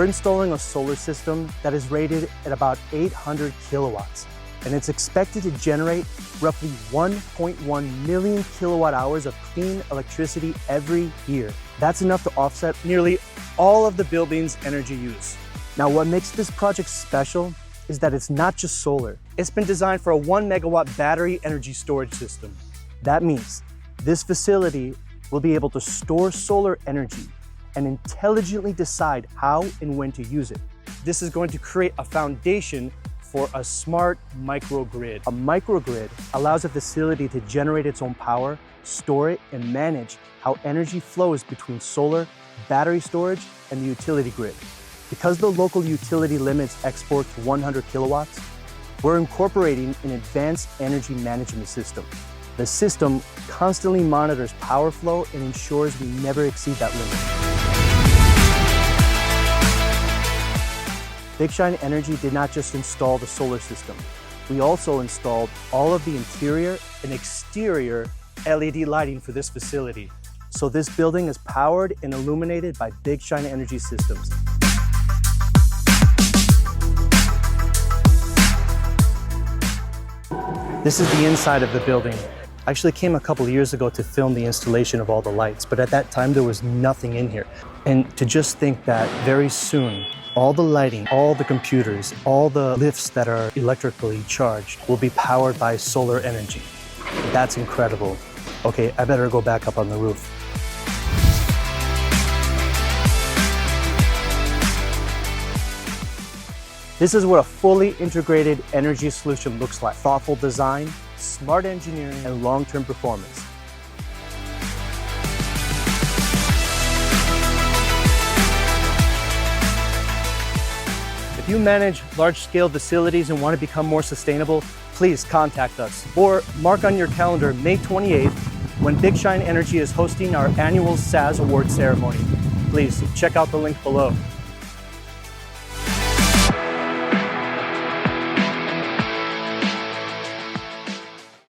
We're installing a solar system that is rated at about 800 kilowatts, and it's expected to generate roughly 1.1 million kilowatt hours of clean electricity every year. That's enough to offset nearly all of the building's energy use. Now, what makes this project special is that it's not just solar. It's been designed for a 1 megawatt battery energy storage system. That means this facility will be able to store solar energy and intelligently decide how and when to use it. This is going to create a foundation for a smart microgrid. A microgrid allows a facility to generate its own power, store it, and manage how energy flows between solar, battery storage, and the utility grid. Because the local utility limits export to 100 kilowatts, we're incorporating an advanced energy management system. The system constantly monitors power flow and ensures we never exceed that limit. Big Shine Energy did not just install the solar system. We also installed all of the interior and exterior LED lighting for this facility. So this building is powered and illuminated by Big Shine Energy systems. This is the inside of the building. I actually came a couple of years ago to film the installation of all the lights, but at that time there was nothing in here. And to just think that very soon, all the lighting, all the computers, all the lifts that are electrically charged will be powered by solar energy. That's incredible. Okay, I better go back up on the roof. This is what a fully integrated energy solution looks like. Thoughtful design, smart engineering, and long-term performance. If you manage large-scale facilities and want to become more sustainable, please contact us. Or mark on your calendar May 28th when Big Shine Energy is hosting our annual SAS Award ceremony. Please check out the link below.